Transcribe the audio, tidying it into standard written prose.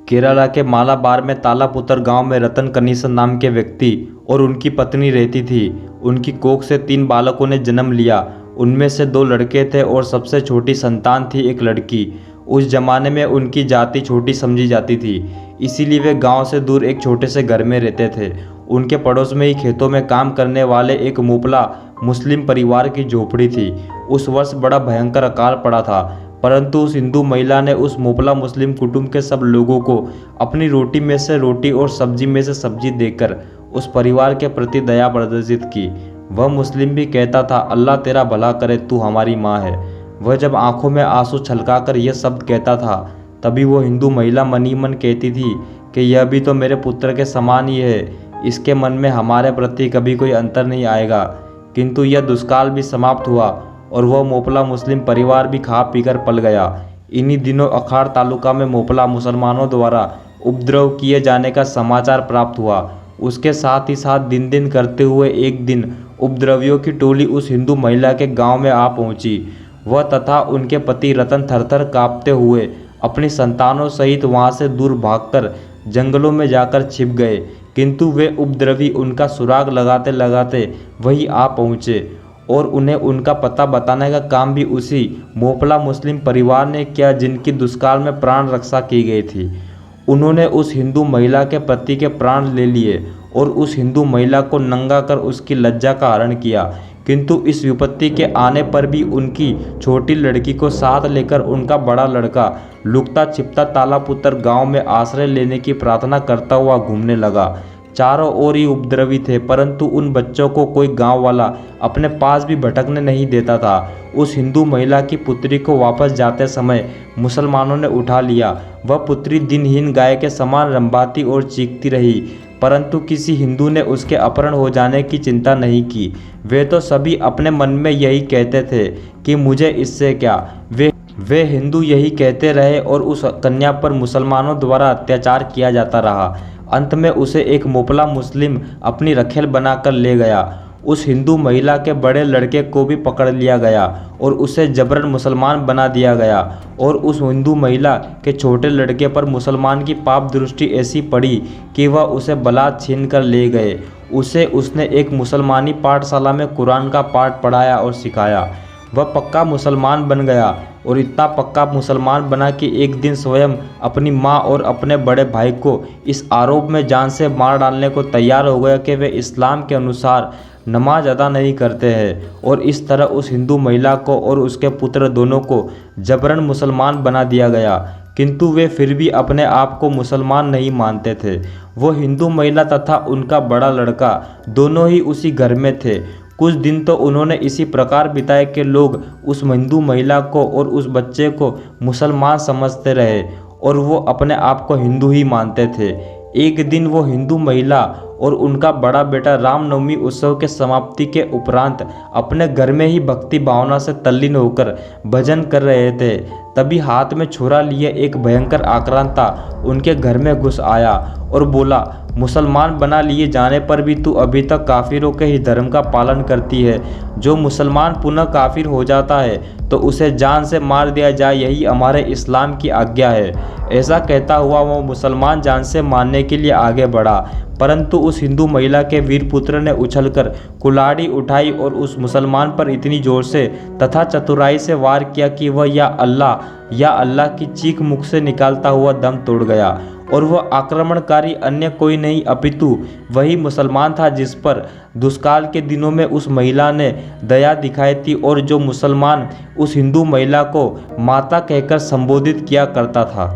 केरला के मालाबार में तालापुतर गांव में रतन कनीसन नाम के व्यक्ति और उनकी पत्नी रहती थी। उनकी कोख से 3 बालकों ने जन्म लिया। उनमें से 2 लड़के थे और सबसे छोटी संतान थी एक लड़की। उस जमाने में उनकी जाति छोटी समझी जाती थी, इसीलिए वे गांव से दूर एक छोटे से घर में रहते थे। उनके पड़ोस में ही खेतों में काम करने वाले एक मुपला मुस्लिम परिवार की झोपड़ी थी। उस वर्ष बड़ा भयंकर अकाल पड़ा था, परंतु उस हिंदू महिला ने उस मुपला मुस्लिम कुटुंब के सब लोगों को अपनी रोटी में से रोटी और सब्जी में से सब्जी देकर उस परिवार के प्रति दया प्रदर्शित की। वह मुस्लिम भी कहता था, अल्लाह तेरा भला करे, तू हमारी माँ है। वह जब आंखों में आंसू छलकाकर यह शब्द कहता था, तभी वो हिंदू महिला मन ही मन कहती थी कि यह भी तो मेरे पुत्र के समान ही है, इसके मन में हमारे प्रति कभी कोई अंतर नहीं आएगा। किंतु यह दुष्काल भी समाप्त हुआ और वह मोपला मुस्लिम परिवार भी खा पीकर पल गया। इन्हीं दिनों अखाड़ तालुका में मोपला मुसलमानों द्वारा उपद्रव किए जाने का समाचार प्राप्त हुआ। उसके साथ ही साथ दिन दिन करते हुए एक दिन उपद्रवियों की टोली उस हिंदू महिला के गांव में आ पहुंची। वह तथा उनके पति रतन थरथर कांपते हुए अपनी संतानों सहित वहां से दूर भागकर जंगलों में जाकर छिप गए। किंतु वे उपद्रवी उनका सुराग लगाते लगाते वहीं आ पहुँचे और उन्हें उनका पता बताने का काम भी उसी मोपला मुस्लिम परिवार ने किया जिनकी दुष्काल में प्राण रक्षा की गई थी। उन्होंने उस हिंदू महिला के पति के प्राण ले लिए और उस हिंदू महिला को नंगा कर उसकी लज्जा का हरण किया। किंतु इस विपत्ति के आने पर भी उनकी छोटी लड़की को साथ लेकर उनका बड़ा लड़का लुकता छिपता तालापुतर गांव में आश्रय लेने की प्रार्थना करता हुआ घूमने लगा। चारों ओर ही उपद्रवी थे, परंतु उन बच्चों को कोई गांव वाला अपने पास भी भटकने नहीं देता था। उस हिंदू महिला की पुत्री को वापस जाते समय मुसलमानों ने उठा लिया। वह पुत्री दिनहीन गाय के समान रंभाती और चीखती रही, परंतु किसी हिंदू ने उसके अपहरण हो जाने की चिंता नहीं की। वे तो सभी अपने मन में यही कहते थे कि मुझे इससे क्या। वे हिंदू यही कहते रहे और उस कन्या पर मुसलमानों द्वारा अत्याचार किया जाता रहा। अंत में उसे एक मोपला मुस्लिम अपनी रखेल बनाकर ले गया। उस हिंदू महिला के बड़े लड़के को भी पकड़ लिया गया और उसे जबरन मुसलमान बना दिया गया। और उस हिंदू महिला के छोटे लड़के पर मुसलमान की पाप दृष्टि ऐसी पड़ी कि वह उसे बलात् छीन कर ले गए। उसने एक मुसलमानी पाठशाला में कुरान का पाठ पढ़ाया और सिखाया। वह पक्का मुसलमान बन गया और इतना पक्का मुसलमान बना कि एक दिन स्वयं अपनी माँ और अपने बड़े भाई को इस आरोप में जान से मार डालने को तैयार हो गया कि वे इस्लाम के अनुसार नमाज अदा नहीं करते हैं। और इस तरह उस हिंदू महिला को और उसके पुत्र दोनों को जबरन मुसलमान बना दिया गया। किंतु वे फिर भी अपने आप को मुसलमान नहीं मानते थे। वो हिंदू महिला तथा उनका बड़ा लड़का दोनों ही उसी घर में थे। कुछ दिन तो उन्होंने इसी प्रकार बिताए कि लोग उस हिंदू महिला को और उस बच्चे को मुसलमान समझते रहे और वो अपने आप को हिंदू ही मानते थे। एक दिन वो हिंदू महिला और उनका बड़ा बेटा रामनवमी उत्सव के समाप्ति के उपरांत अपने घर में ही भक्ति भावना से तल्लीन होकर भजन कर रहे थे। तभी हाथ में छुरा लिए एक भयंकर आक्रांता उनके घर में घुस आया और बोला, मुसलमान बना लिए जाने पर भी तू अभी तक काफिरों के ही धर्म का पालन करती है। जो मुसलमान पुनः काफिर हो जाता है तो उसे जान से मार दिया जाए, यही हमारे इस्लाम की आज्ञा है। ऐसा कहता हुआ वो मुसलमान जान से मारने के लिए आगे बढ़ा, परंतु उस हिंदू महिला के वीर पुत्र ने उछलकर कुल्हाड़ी उठाई और उस मुसलमान पर इतनी जोर से तथा चतुराई से वार किया कि वह या अल्लाह की चीख मुख से निकालता हुआ दम तोड़ गया। और वह आक्रमणकारी अन्य कोई नहीं अपितु वही मुसलमान था जिस पर दुष्काल के दिनों में उस महिला ने दया दिखाई थी और जो मुसलमान उस हिंदू महिला को माता कहकर संबोधित किया करता था।